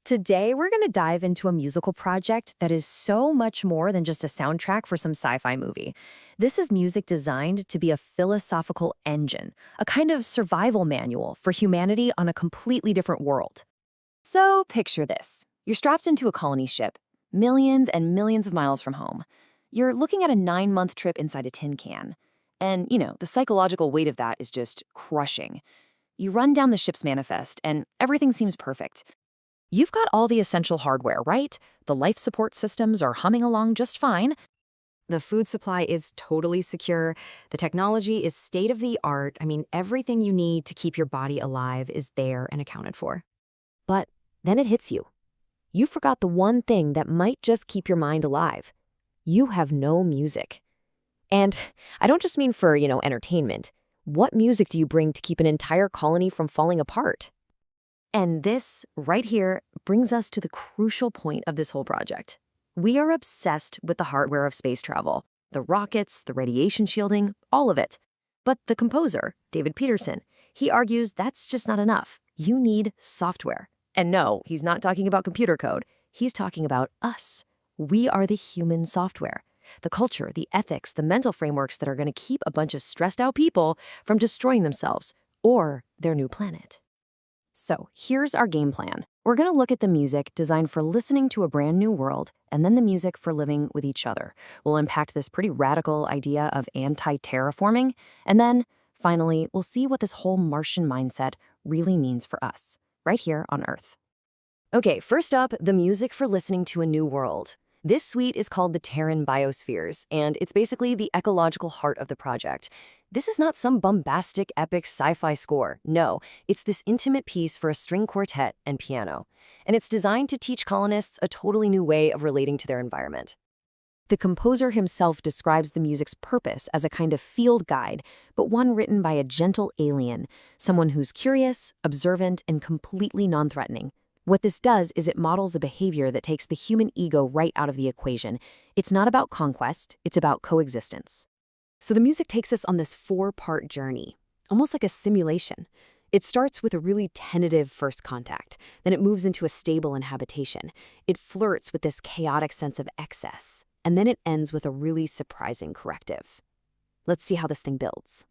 Today, we're going to dive into a musical project that is so much more than just a soundtrack for some sci-fi movie. This is music designed to be a philosophical engine, a kind of survival manual for humanity on a completely different world. So picture this. You're strapped into a colony ship, millions and millions of miles from home. You're looking at a 9-month trip inside a tin can. And, the psychological weight of that is just crushing. You run down the ship's manifest, and everything seems perfect. You've got all the essential hardware, right? The life support systems are humming along just fine. The food supply is totally secure. The technology is state-of-the-art. Everything you need to keep your body alive is there and accounted for. But then it hits you. You forgot the one thing that might just keep your mind alive. You have no music. And I don't just mean for, entertainment. What music do you bring to keep an entire colony from falling apart? And this, right here, brings us to the crucial point of this whole project. We are obsessed with the hardware of space travel, the rockets, the radiation shielding, all of it. But the composer, David Peterson, he argues that's just not enough. You need software. And no, he's not talking about computer code. He's talking about us. We are the human software. The culture, the ethics, the mental frameworks that are going to keep a bunch of stressed out people from destroying themselves or their new planet. So here's our game plan. We're going to look at the music designed for listening to a brand new world, and then the music for living with each other. We'll unpack this pretty radical idea of anti-terraforming, and then, finally, we'll see what this whole Martian mindset really means for us, right here on Earth. Okay, first up, the music for listening to a new world. This suite is called the Terran Biospheres, and it's basically the ecological heart of the project. This is not some bombastic, epic sci-fi score. No, it's this intimate piece for a string quartet and piano. And it's designed to teach colonists a totally new way of relating to their environment. The composer himself describes the music's purpose as a kind of field guide, but one written by a gentle alien, someone who's curious, observant, and completely non-threatening. What this does is it models a behavior that takes the human ego right out of the equation. It's not about conquest, it's about coexistence. So the music takes us on this 4-part journey, almost like a simulation. It starts with a really tentative first contact, then it moves into a stable inhabitation. It flirts with this chaotic sense of excess, and then it ends with a really surprising corrective. Let's see how this thing builds.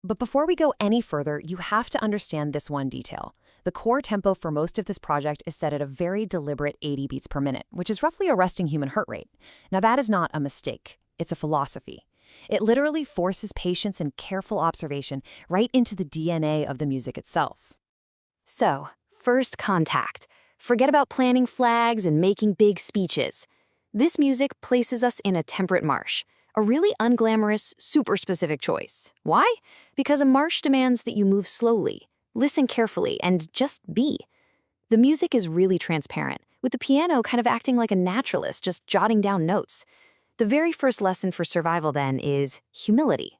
But before we go any further, you have to understand this one detail. The core tempo for most of this project is set at a very deliberate 80 beats per minute, which is roughly a resting human heart rate. Now that is not a mistake, it's a philosophy. It literally forces patience and careful observation right into the DNA of the music itself. So, first contact. Forget about planting flags and making big speeches. This music places us in a temperate marsh. A really unglamorous, super specific choice. Why? Because a marsh demands that you move slowly, listen carefully, and just be. The music is really transparent, with the piano kind of acting like a naturalist, just jotting down notes. The very first lesson for survival, then, is humility.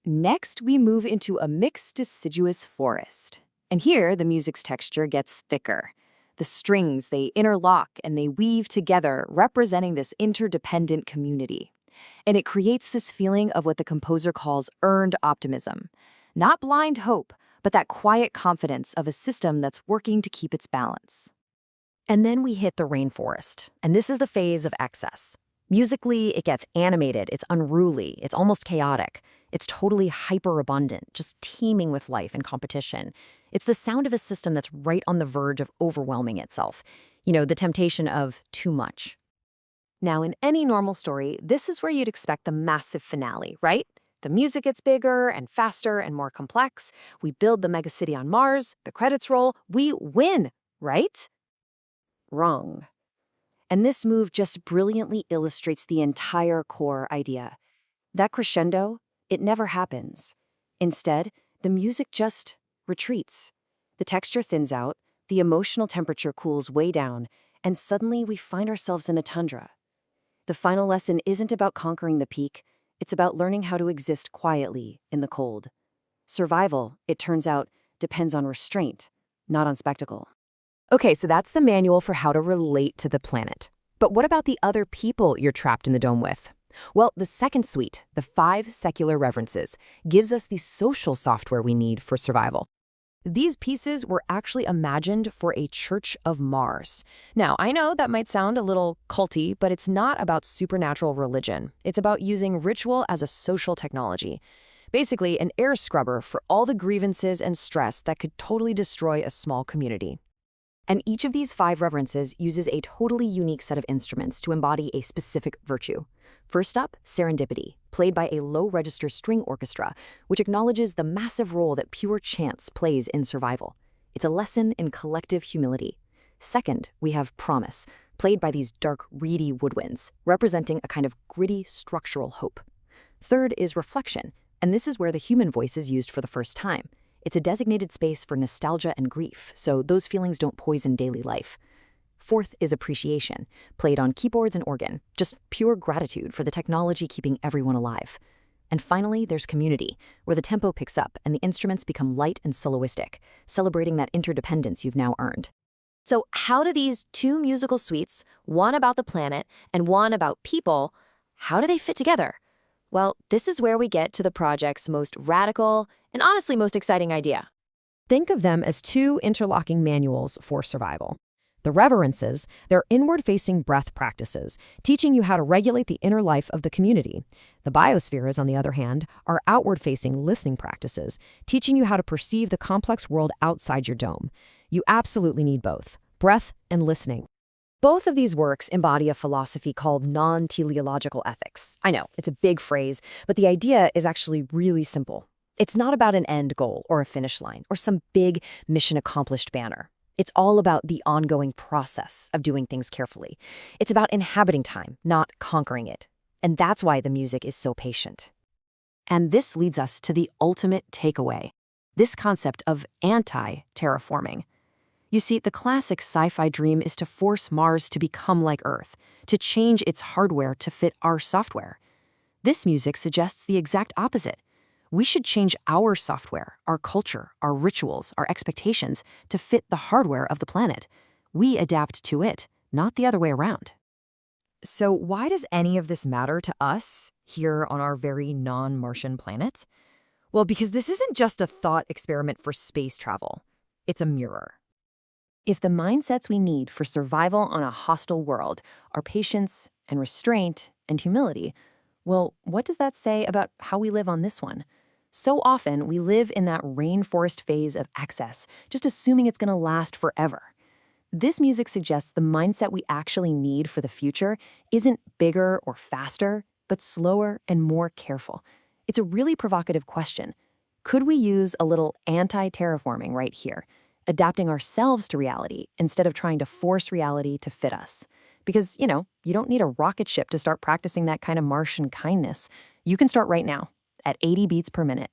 Next, we move into a mixed deciduous forest. And here, the music's texture gets thicker. The strings, they interlock and they weave together, representing this interdependent community. And it creates this feeling of what the composer calls earned optimism. Not blind hope, but that quiet confidence of a system that's working to keep its balance. And then we hit the rainforest, and this is the phase of excess. Musically, it gets animated, it's unruly, it's almost chaotic. It's totally hyper-abundant, just teeming with life and competition. It's the sound of a system that's right on the verge of overwhelming itself. The temptation of too much. Now, in any normal story, this is where you'd expect the massive finale, right? The music gets bigger and faster and more complex. We build the megacity on Mars, the credits roll, we win, right? Wrong. And this move just brilliantly illustrates the entire core idea. That crescendo, it never happens. Instead, the music just retreats. The texture thins out, the emotional temperature cools way down, and suddenly we find ourselves in a tundra. The final lesson isn't about conquering the peak, it's about learning how to exist quietly in the cold. Survival, it turns out, depends on restraint, not on spectacle. Okay, so that's the manual for how to relate to the planet. But what about the other people you're trapped in the dome with? Well, the second suite, the Five Secular Reverances, gives us the social software we need for survival. These pieces were actually imagined for a Church of Mars. Now, I know that might sound a little culty, but it's not about supernatural religion. It's about using ritual as a social technology. Basically, an air scrubber for all the grievances and stress that could totally destroy a small community. And each of these 5 reverences uses a totally unique set of instruments to embody a specific virtue. First up, serendipity, played by a low-register string orchestra, which acknowledges the massive role that pure chance plays in survival. It's a lesson in collective humility. Second, we have promise, played by these dark, reedy woodwinds, representing a kind of gritty structural hope. Third is reflection, and this is where the human voice is used for the first time. It's a designated space for nostalgia and grief, so those feelings don't poison daily life. Fourth is appreciation, played on keyboards and organ, just pure gratitude for the technology keeping everyone alive. And finally, there's community, where the tempo picks up and the instruments become light and soloistic, celebrating that interdependence you've now earned. So how do these two musical suites, one about the planet and one about people, how do they fit together? Well, this is where we get to the project's most radical and honestly most exciting idea. Think of them as two interlocking manuals for survival. The reverences, they're inward-facing breath practices, teaching you how to regulate the inner life of the community. The biospheres, on the other hand, are outward-facing listening practices, teaching you how to perceive the complex world outside your dome. You absolutely need both, breath and listening. Both of these works embody a philosophy called non-teleological ethics. I know, it's a big phrase, but the idea is actually really simple. It's not about an end goal or a finish line or some big mission-accomplished banner. It's all about the ongoing process of doing things carefully. It's about inhabiting time, not conquering it. And that's why the music is so patient. And this leads us to the ultimate takeaway, this concept of anti-terraforming. You see, the classic sci-fi dream is to force Mars to become like Earth, to change its hardware to fit our software. This music suggests the exact opposite. We should change our software, our culture, our rituals, our expectations to fit the hardware of the planet. We adapt to it, not the other way around. So why does any of this matter to us here on our very non-Martian planet? Well, because this isn't just a thought experiment for space travel. It's a mirror. If the mindsets we need for survival on a hostile world are patience and restraint and humility, well, what does that say about how we live on this one? So often, we live in that rainforest phase of excess, just assuming it's going to last forever. This music suggests the mindset we actually need for the future isn't bigger or faster, but slower and more careful. It's a really provocative question. Could we use a little anti-terraforming right here, adapting ourselves to reality instead of trying to force reality to fit us? Because, you don't need a rocket ship to start practicing that kind of Martian kindness. You can start right now at 80 beats per minute.